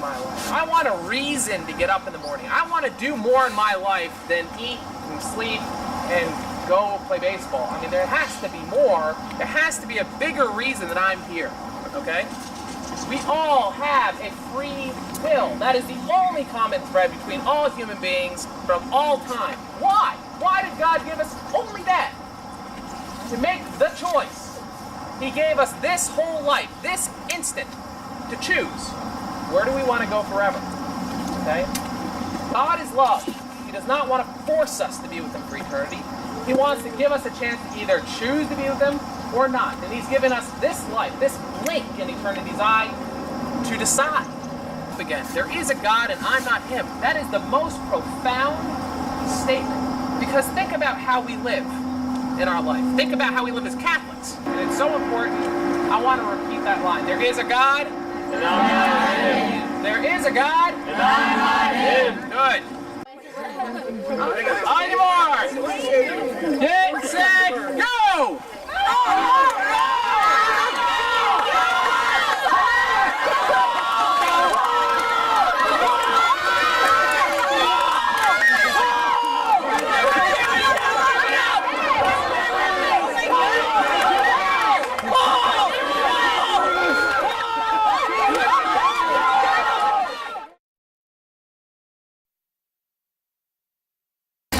my life. I want a reason to get up in the morning. I want to do more in my life than eat and sleep and go play baseball. I mean, there has to be more. There has to be a bigger reason that I'm here, okay? We all have a free will. That is the only common thread between all human beings from all time. Why? Why did God give us only that? To make the choice. He gave us this whole life, this instant, to choose. Where do we want to go forever? Okay? God is love. He does not want to force us to be with Him for eternity. He wants to give us a chance to either choose to be with Him or not. And He's given us this life, this blink in eternity's eye, to decide. Again, there is a God and I'm not Him. That is the most profound statement. Because think about how we live in our life. Think about how we live as Catholics. And it's so important. I want to repeat that line. There is a God. And I'm not Him. There is a God. And I'm not Him. Good. Anymore. Get set, go!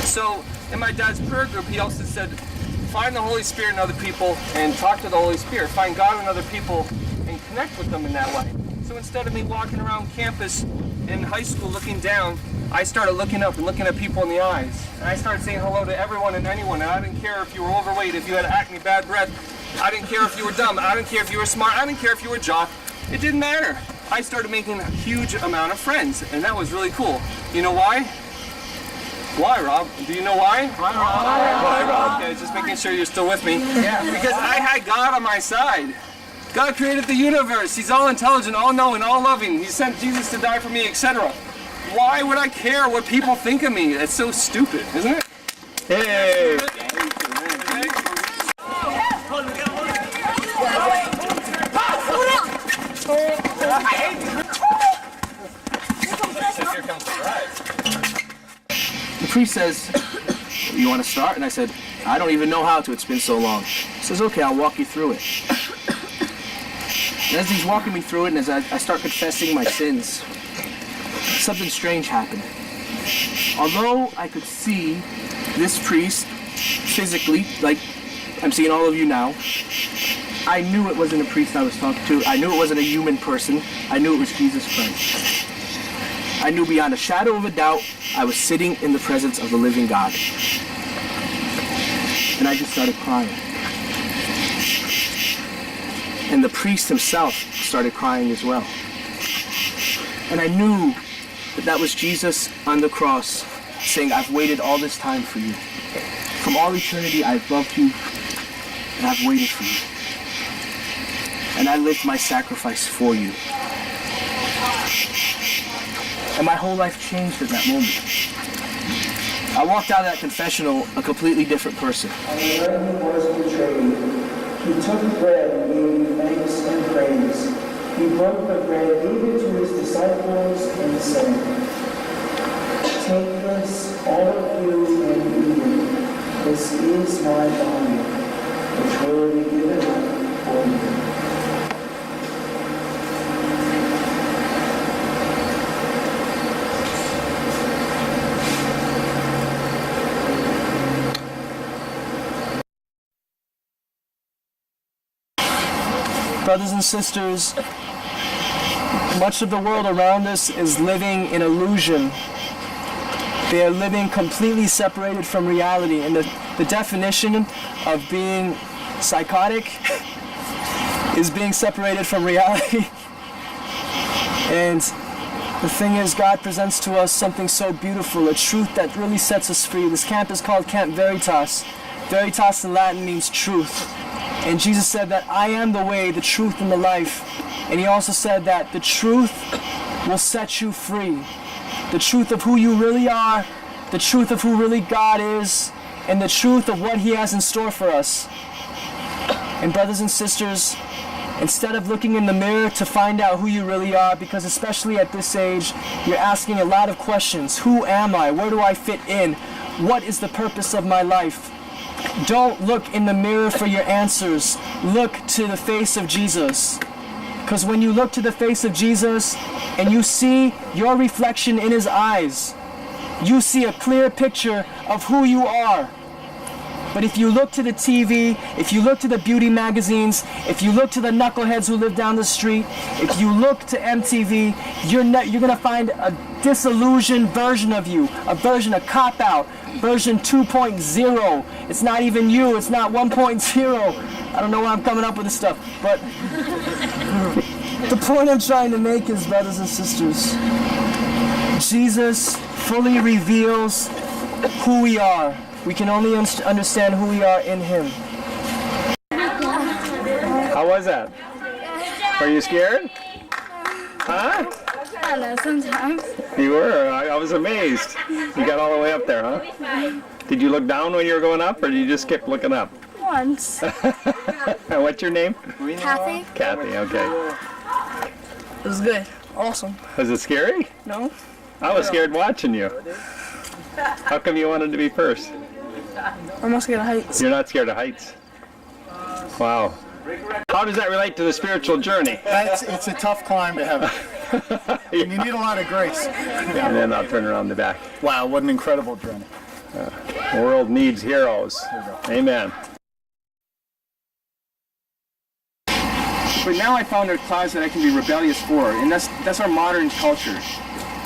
So in my dad's prayer group, he also said, find the Holy Spirit in other people and talk to the Holy Spirit. Find God in other people and connect with them in that way. So instead of me walking around campus in high school looking down, I started looking up and looking at people in the eyes. And I started saying hello to everyone and anyone. And I didn't care if you were overweight, if you had acne, bad breath. I didn't care if you were dumb. I didn't care if you were smart. I didn't care if you were a jock. It didn't matter. I started making a huge amount of friends. And that was really cool. You know why? Why, Rob? Do you know why? Why, Rob? Okay, just making sure you're still with me. Yeah. Because I had God on my side. God created the universe. He's all intelligent, all knowing, all loving. He sent Jesus to die for me, etc. Why would I care what people think of me? That's so stupid, isn't it? Hey! The priest says, you want to start? And I said, I don't even know how to, it's been so long. He says, okay, I'll walk you through it. And as he's walking me through it, and as I start confessing my sins, something strange happened. Although I could see this priest physically, like I'm seeing all of you now, I knew it wasn't a priest I was talking to. I knew it wasn't a human person. I knew it was Jesus Christ. I knew beyond a shadow of a doubt I was sitting in the presence of the living God. And I just started crying. And the priest himself started crying as well. And I knew that that was Jesus on the cross saying, I've waited all this time for you. From all eternity, I've loved you, and I've waited for you. And I lived my sacrifice for you. And my whole life changed at that moment. I walked out of that confessional a completely different person. And when he was betrayed, he took bread and gave thanks and praise. He broke the bread, gave it to his disciples, and said, take this, all of you, and eat it. This is my body, which will be given up for you. Brothers and sisters, much of the world around us is living in illusion. They are living completely separated from reality. And the definition of being psychotic is being separated from reality. And the thing is, God presents to us something so beautiful, a truth that really sets us free. This camp is called Camp Veritas. Veritas in Latin means truth. And Jesus said that I am the way, the truth, and the life. And he also said that the truth will set you free. The truth of who you really are, the truth of who really God is, and the truth of what he has in store for us. And brothers and sisters, Instead of looking in the mirror to find out who you really are, because especially at this age, you're asking a lot of questions. Who am I? Where do I fit in? What is the purpose of my life? Don't look in the mirror for your answers. Look to the face of Jesus. Because when you look to the face of Jesus and you see your reflection in his eyes, you see a clear picture of who you are. But if you look to the TV, if you look to the beauty magazines, if you look to the knuckleheads who live down the street, if you look to MTV, you're going to find a disillusioned version of you, a cop-out, version 2.0. It's not even you, it's not 1.0. I don't know why I'm coming up with this stuff, but the point I'm trying to make is, brothers and sisters, Jesus fully reveals who we are. We can only understand who we are in him. How was that? Were you scared? Huh? I don't know, sometimes. You were? I was amazed. You got all the way up there, huh? Did you look down when you were going up, or did you just keep looking up? Once. And what's your name? Kathy? Kathy, okay. It was good. Awesome. Was it scary? No? I was scared watching you. How come you wanted to be first? I'm not scared of heights. You're not scared of heights? Wow. How does that relate to the spiritual journey? It's a tough climb to heaven. And you need a lot of grace. And then I'll turn around the back. Wow, what an incredible journey. The world needs heroes. Amen. But now I found a cause that I can be rebellious for, and that's our modern culture.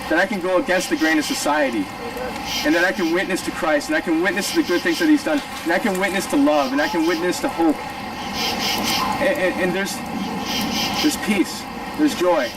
That I can go against the grain of society, and that I can witness to Christ, and I can witness to the good things that he's done, and I can witness to love, and I can witness to hope. And there's peace, there's joy.